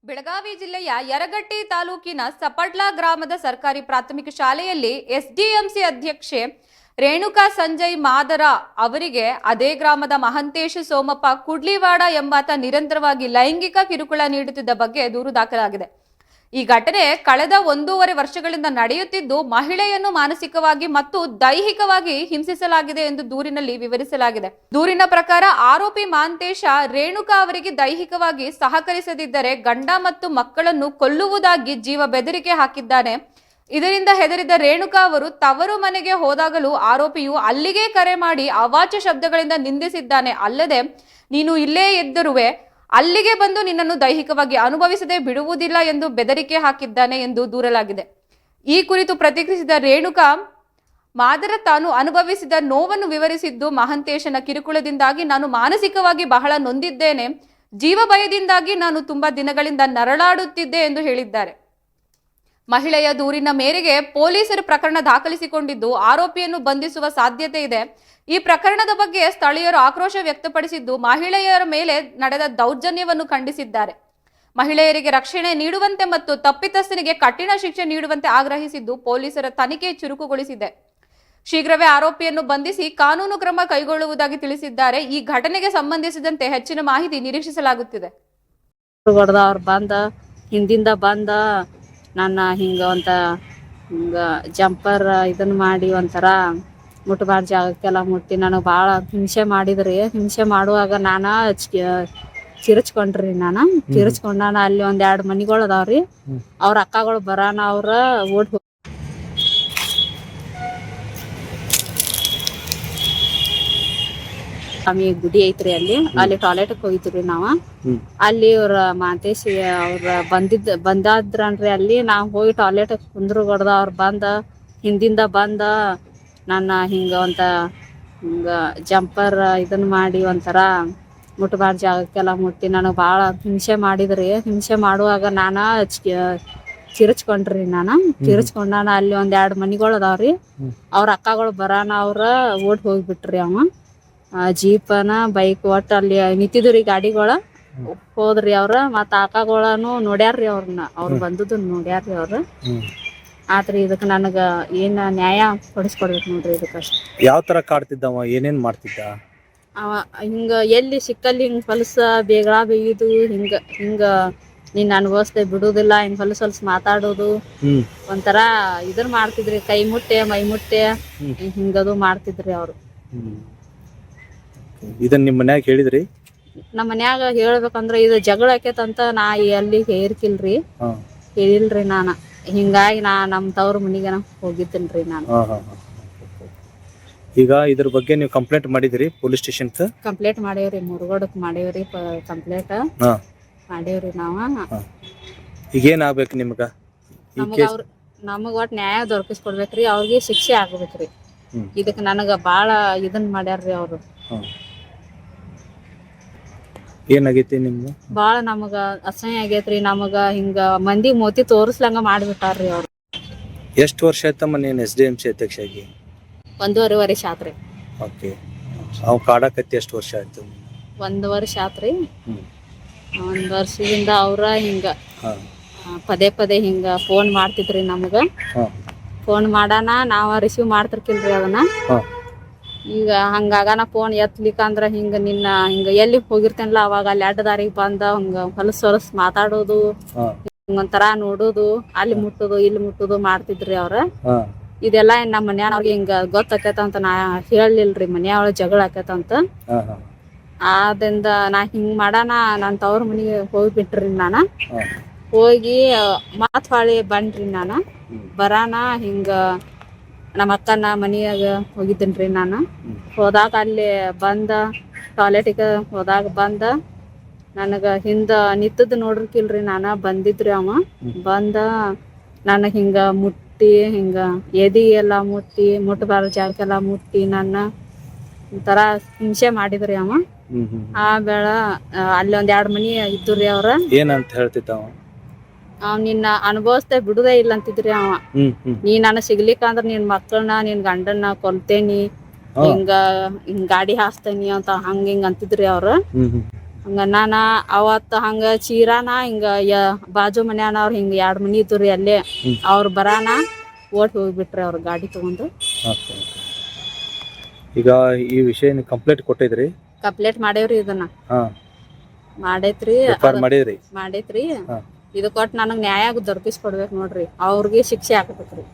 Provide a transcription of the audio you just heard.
ಬೆಳಗಾವಿ ಜಿಲ್ಲೆಯ ಯರಗಟ್ಟಿ ತಾಲೂಕಿನ ಸಪಡ್ಲ ಗ್ರಾಮದ ಸರ್ಕಾರಿ ಪ್ರಾಥಮಿಕ ಶಾಲೆಯಲ್ಲಿ ಎಸ್ಡಿಎಂಸಿ ಅಧ್ಯಕ್ಷೆ ರೇಣುಕಾ ಸಂಜಯ್ ಮಾದರ ಅವರಿಗೆ ಅದೇ ಗ್ರಾಮದ ಮಹಂತೇಶ ಸೋಮಪ್ಪ ಕುಡ್ಲಿವಾಡ ಎಂಬಾತ ನಿರಂತರವಾಗಿ ಲೈಂಗಿಕ ಕಿರುಕುಳ ನೀಡುತ್ತಿದ್ದ ಬಗ್ಗೆ ದೂರು ದಾಖಲಾಗಿದೆ. ಈ ಘಟನೆ ಕಳೆದ 1.5 ವರ್ಷಗಳಿಂದ ನಡೆಯುತ್ತಿದ್ದು, ಮಹಿಳೆಯನ್ನು ಮಾನಸಿಕವಾಗಿ ಮತ್ತು ದೈಹಿಕವಾಗಿ ಹಿಂಸಿಸಲಾಗಿದೆ ಎಂದು ದೂರಿನಲ್ಲಿ ವಿವರಿಸಲಾಗಿದೆ. ದೂರಿನ ಪ್ರಕಾರ ಆರೋಪಿ ಮಹಂತೇಶ ರೇಣುಕಾ ಅವರಿಗೆ ದೈಹಿಕವಾಗಿ ಸಹಕರಿಸದಿದ್ದರೆ ಗಂಡ ಮತ್ತು ಮಕ್ಕಳನ್ನು ಕೊಲ್ಲುವುದಾಗಿ ಜೀವ ಬೆದರಿಕೆ ಹಾಕಿದ್ದಾನೆ. ಇದರಿಂದ ಹೆದರಿದ ರೇಣುಕಾ ಅವರು ತವರು ಮನೆಗೆ ಹೋದಾಗಲೂ ಆರೋಪಿಯು ಅಲ್ಲಿಗೆ ಕರೆ ಮಾಡಿ ಅವಾಚ್ಯ ಶಬ್ದಗಳಿಂದ ನಿಂದಿಸಿದ್ದಾನೆ. ಅಲ್ಲದೆ, ನೀನು ಇಲ್ಲೇ ಇದ್ದಿರುವೆ, ಅಲ್ಲಿಗೆ ಬಂದು ನಿನ್ನನ್ನು ದೈಹಿಕವಾಗಿ ಅನುಭವಿಸದೆ ಬಿಡುವುದಿಲ್ಲ ಎಂದು ಬೆದರಿಕೆ ಹಾಕಿದ್ದಾನೆ ಎಂದು ದೂರಲಾಗಿದೆ. ಈ ಕುರಿತು ಪ್ರತಿಕ್ರಿಯಿಸಿದ ರೇಣುಕಾ ಮಾದರ ತಾನು ಅನುಭವಿಸಿದ ನೋವನ್ನು ವಿವರಿಸಿದ್ದು, ಮಹಂತೇಶನ ಕಿರುಕುಳದಿಂದಾಗಿ ನಾನು ಮಾನಸಿಕವಾಗಿ ಬಹಳ ನೊಂದಿದ್ದೇನೆ. ಜೀವ ಭಯದಿಂದಾಗಿ ನಾನು ತುಂಬಾ ದಿನಗಳಿಂದ ನರಳಾಡುತ್ತಿದ್ದೆ ಎಂದು ಹೇಳಿದ್ದಾರೆ. ಮಹಿಳೆಯ ದೂರಿನ ಮೇರೆಗೆ ಪೊಲೀಸರು ಪ್ರಕರಣ ದಾಖಲಿಸಿಕೊಂಡಿದ್ದು, ಆರೋಪಿಯನ್ನು ಬಂಧಿಸುವ ಸಾಧ್ಯತೆ ಇದೆ. ಈ ಪ್ರಕರಣದ ಬಗ್ಗೆ ಸ್ಥಳೀಯರು ಆಕ್ರೋಶ ವ್ಯಕ್ತಪಡಿಸಿದ್ದು, ಮಹಿಳೆಯರ ಮೇಲೆ ನಡೆದ ದೌರ್ಜನ್ಯವನ್ನು ಖಂಡಿಸಿದ್ದಾರೆ. ಮಹಿಳೆಯರಿಗೆ ರಕ್ಷಣೆ ನೀಡುವಂತೆ ಮತ್ತು ತಪ್ಪಿತಸ್ಥನಿಗೆ ಕಠಿಣ ಶಿಕ್ಷೆ ನೀಡುವಂತೆ ಆಗ್ರಹಿಸಿದ್ದು, ಪೊಲೀಸರ ತನಿಖೆ ಚುರುಕುಗೊಳಿಸಿದೆ. ಶೀಘ್ರವೇ ಆರೋಪಿಯನ್ನು ಬಂಧಿಸಿ ಕಾನೂನು ಕ್ರಮ ಕೈಗೊಳ್ಳುವುದಾಗಿ ತಿಳಿಸಿದ್ದಾರೆ. ಈ ಘಟನೆಗೆ ಸಂಬಂಧಿಸಿದಂತೆ ಹೆಚ್ಚಿನ ಮಾಹಿತಿ ನಿರೀಕ್ಷಿಸಲಾಗುತ್ತಿದೆ. ಹಿಂದಿಂದ ಬಂದ ನನ್ನ ಹಿಂಗ ಜಂಪರ್ ಇದನ್ನ ಮಾಡಿ ಒಂಥರ ಮುಟ್ಟಬಾರ್ದು ಜಾಗಕ್ಕೆಲ್ಲ ಮುಟ್ಟಿ ನನಗೆ ಭಾಳ ಹಿಂಸೆ ಮಾಡಿದ್ರಿ. ಹಿಂಸೆ ಮಾಡುವಾಗ ನಾನು ಚಿರಚ್ಕೊಂಡ್ರಿ. ಚಿರಚ್ಕೊಂಡ ಅಲ್ಲಿ 1-2 ಮನಿಗಳು ಅದಾವ್ರಿ. ಅವ್ರ ಅಕ್ಕಗಳು ಬರಾನ ಅವ್ರ ಓಡ್ ಗುಡಿ ಐತ್ರಿ. ಅಲ್ಲಿ ಟಾಯ್ಲೆಟ್ಗೆ ಹೋಗಿದ್ರಿ ನಾವು. ಅಲ್ಲಿ ಇವ್ರ ಮಾತೇಶ್ ಅವ್ರ ಬಂದಾದ್ರನ್ರಿ. ಅಲ್ಲಿ ನಾವ್ ಹೋಗಿ ಟಾಯ್ಲೆಟ್ ಕುಂದ್ರು ಹೊಡ್ದ ಅವ್ರ ಹಿಂದಿಂದ ಬಂದ ನನ್ನ ಹಿಂಗ ಜಂಪರ್ ಇದನ್ನ ಮಾಡಿ ಒಂಥರ ಮುಟ್ಟಬಾರ್ದು ಜಾಗಕ್ಕೆಲ್ಲ ಮುಟ್ಟಿ ನನಗೆ ಭಾಳ ಹಿಂಸೆ ಮಾಡಿದ್ರಿ. ಹಿಂಸೆ ಮಾಡುವಾಗ ನಾನು ಚಿರಚ್ಕೊಂಡ್ರಿ. ಚಿರಚ್ಕೊಂಡ ಅಲ್ಲಿ 1-2 ಮನಿಗಳು ಅದಾವ್ರಿ. ಅವ್ರ ಅಕ್ಕಗಳು ಬರಾನ ಅವ್ರ ಓಡ್ ಹೋಗ್ಬಿಟ್ರಿ. ಜೀಪನ ಬೈಕ್ ಒಟ್ಟು ಅಲ್ಲಿ ನಿಂತಿದ್ರಿ ಗಾಡಿಗಳ. ಹೋದ್ರಿ ಅವ್ರ. ಮತ್ತ ಅಕ್ಕಗಳನ್ನು ನೋಡ್ಯಾರ್ರಿ. ಅವ್ರು ಬಂದದ್ದು ನೋಡ್ಯಾರ್ರಿ ಅವ್ರು. ಆತ್ರಿ ಇದಕ್ಕೆ ನನಗ ಏನ್ ನ್ಯಾಯ ಕೊಡಿಸ್ಕೊಡ್ಬೇಕು ನೋಡ್ರಿ. ಇದಕ್ಕಷ್ಟ ಯಾವ ತರ ಕಾಡ್ತಿದ್ದವ, ಏನೇನ್ ಮಾಡ್ತಿದ್ದ ಅವ? ಹಿಂಗ ಎಲ್ಲಿ ಸಿಕ್ಕಲ್ಲಿ ಹಿಂಗ ಹೊಲಸ ಬೇಗಳ ಬೇಯುದು, ಹಿಂಗ ನೀನ್ ಅನುಭವಿಸ್ದೆ ಬಿಡುದಿಲ್ಲ, ಹಿಂಗ ಹೊಲಸ ಮಾತಾಡೋದು, ಒಂಥರ ಇದನ್ ಮಾಡ್ತಿದ್ರಿ. ಕೈ ಮುಟ್ಟೆ ಮೈ ಮುಟ್ಟೆ ಹಿಂಗದು ಮಾಡ್ತಿದ್ರಿ ಅವ್ರು. ಇದನ್ನ ನಿಮ್ ಮನ್ಯಾಗ ಹೇಳಿದ್ರಿ? ನಮ್ಮ ಮನ್ಯಾಗ ಹೇಳ್ಬೇಕಂದ್ರ ಇದು ಜಗಳ ಆಕೇತಂತ ನಾ ಎಲ್ಲಿ ಹೇರ್ಕಿಲ್ರಿ, ಹೇಳಿಲ್ರಿ ನಾನ. ಹಿಂಗಾಗಿ ನಮ್ ತವ್ರ ಮನಿಗೆ ಹೋಗಿದ್ದೇನ್ರಿ ನಾನು. ಈಗ ಇದ್ರ ಬಗ್ಗೆ ನೀವು ಕಂಪ್ಲೇಂಟ್ ಮಾಡಿದ್ರಿ ಪೊಲೀಸ್ ಸ್ಟೇಷನ್? ಕಂಪ್ಲೇಂಟ್ ಮಾಡೇವ್ರಿ, ಮುರುಗೋಡಕ್ ಮಾಡೇವ್ರಿ ಕಂಪ್ಲೇಂಟ್ ಮಾಡೇವ್ರಿ ನಾವ. ಈಗ ಏನ್ ಆಗ್ಬೇಕು ನಿಮ್ಗ? ನಮಗ ಒಟ್ ನ್ಯಾಯ ದೊರಕಿಸ್ಕೊಡ್ಬೇಕ್ರಿ. ಅವ್ರಿಗೆ ಶಿಕ್ಷೆ ಆಗ್ಬೇಕ್ರಿ. ಇದಕ್ ನನಗ ಬಾಳ ಇದನ್ ಮಾಡ್ಯಾರ್ರಿ ಅವ್ರು. ಏನಾಗೈತಿ ನಿಮ್ಗೆ? ಬಾಳ ನಮಗ ಅಸಹ್ಯ ಆಗೇತ್ರಿ. ನಮಗ ಹಿಂಗ ಮಂದಿ ಮೋತಿ ತೋರಿಸ್ಲಂಗ ಮಾಡ್ಬಿಟ್ಟಾರ್ರಿ ಅವ್ರು. ಎಷ್ಟು ವರ್ಷ ಆಯ್ತಮ್ಮ ನೀನ್ SDMC ಅಧ್ಯಕ್ಷ ಆಗಿ? 1.5 ವರ್ಷ ಆತ್ರಿ. ಓಕೆ. ಅವ್ ಕಾಡಕತ್ತಿ ಎಷ್ಟು ವರ್ಷ ಆಯ್ತು? 1 ವರ್ಷ ಆತ್ರಿ. 1 ವರ್ಷದಿಂದ ಅವ್ರ ಹಿಂಗ ಪದೇ ಹಿಂಗ ಫೋನ್ ಮಾಡ್ತಿದ್ರಿ ನಮಗ. ಫೋನ್ ಮಾಡಾನ ನಾವ ರಿಸೀವ್ ಮಾಡ್ತಿರ್ಕಿಲ್ರಿ ಅದನ್ನ. ಈಗ ಹಂಗಾಗನ ಫೋನ್ ಎತ್ತಲಿಕ್ಕಂದ್ರ ಹಿಂಗ ನಿನ್ನ ಹಿಂಗ ಎಲ್ಲಿ ಹೋಗಿರ್ತೇನಲ್ಲ ಅವಾಗ ಅಲ್ಲಿ ಅಡ್ಡದಾರಿಗೆ ಬಂದ ಹಂಗ ಹೊಲಸ್ ಮಾತಾಡೋದು, ಒಂಥರ ನೋಡೋದು, ಅಲ್ಲಿ ಮುಟ್ಟೋದು ಇಲ್ಲಿ ಮುಟ್ಟೋದು ಮಾಡ್ತಿದ್ರಿ ಅವ್ರ. ಇದೆಲ್ಲಾ ನಮ್ಮ ಮನ್ಯಾನವ್ರಿಗೆ ಹಿಂಗ ಗೊತ್ತಾಕೇತಂತ ನಾ ಹೇಳಲಿಲ್ರಿ. ಮನ್ಯಾವಳ ಜಗಳ ಆಕೇತಂತ. ಆದ್ರಿಂದ ನಾ ಹಿಂಗ್ ಮಾಡಾನ ನನ್ ತವ್ರ ಮನಿಗೆ ಹೋಗ್ಬಿಟ್ರಿ. ಹೋಗಿ ಮತ್ ಹೊಳಿ ಬಂದ್ರಿ. ಬರಾನ ಹಿಂಗ ನಮ್ಮ ಅಕ್ಕನ ಮನಿಯಾಗ ಹೋಗಿದ್ದೇನ್ರಿ ನಾನು. ಹೋದಾಗ ಅಲ್ಲಿ ಬಂದ ಟಾಯ್ಲೆಟಿಗೆ ಹೋದಾಗ ಬಂದ ನನಗ ಹಿಂದ ನಿಂತದ್ ನೋಡ್ರಿಕಿಲ್ರಿ. ಬಂದಿದ್ರಿ ಅವ. ಬಂದ ನನಗ ಹಿಂಗ ಮುಟ್ಟಿ ಹಿಂಗ ಎದಿ ಎಲ್ಲಾ ಮುಟ್ಟಬಾರ್ದ ಜಾಗಕ್ಕೆಲ್ಲ ಮುಟ್ಟಿ ನನ್ನ ಒಂಥರ ಹಿಂಸೆ ಮಾಡಿದ್ರಿ ಅವ. ಆಮೇಳ ಅಲ್ಲಿ 1-2 ಮನಿ ಇದ್ದುರಿ ಅವ್ರ. ಏನಂತ ಹೇಳ್ತಿದ್ದವ? ನಿನ್ನ ಅನುಭವಿಸ್ದೆ ಬಿಡುದೇ ಇಲ್ಲ ಅಂತಿದ್ರಿ ಅವ. ನೀ ನಾನು ಸಿಗ್ಲಿಕ್ಕಂದ್ರ ನಿನ್ ಮಕ್ಕಳನ್ನ ನಿನ್ ಗಂಡನ್ನ ಕೊಲ್ತೇನಿ, ಹಿಂಗ ಗಾಡಿ ಹಾಸ್ತೇನಿ ಅಂತ ಹಿಂಗ ಅಂತಿದ್ರಿ ಅವ್ರ. ಹಂಗ ನಾನ ಅವತ್ತ ಹಂಗ ಚೀರಾನ ಹಿಂಗ ಬಾಜು ಮನ್ಯಾನವ್ರ ಹಿಂಗ 2 ಮನಿ ಇದ್ರಿ ಅಲ್ಲೇ ಅವ್ರ ಬರಾನ ಓಟ್ ಹೋಗ್ಬಿಟ್ರಿ ಅವ್ರ ಗಾಡಿ ತಗೊಂಡು. ಓಕೆ ಈಗ ಈ ವಿಷಯ ನೀವು ಕಂಪ್ಲೇಂಟ್ ಕೊಟ್ಟಿದ್ರಿ? ಕಂಪ್ಲೇಂಟ್ ಮಾಡೇವ್ರಿ ಇದನ್ನ. ಹಾ ಮಾಡೈತ್ರಿ ರೆಫರ್ ಮಾಡಿದ್ರಿ? ಮಾಡೈತ್ರಿ. ಹಾ ಇದು ಕೊಟ್ಟು ನನಗ್ ನ್ಯಾಯ ದೊರಕಿಸ್ಕೊಡ್ಬೇಕು ನೋಡ್ರಿ, ಅವ್ರಿಗೆ ಶಿಕ್ಷೆ ಹಾಕಬೇಕ್ರಿ.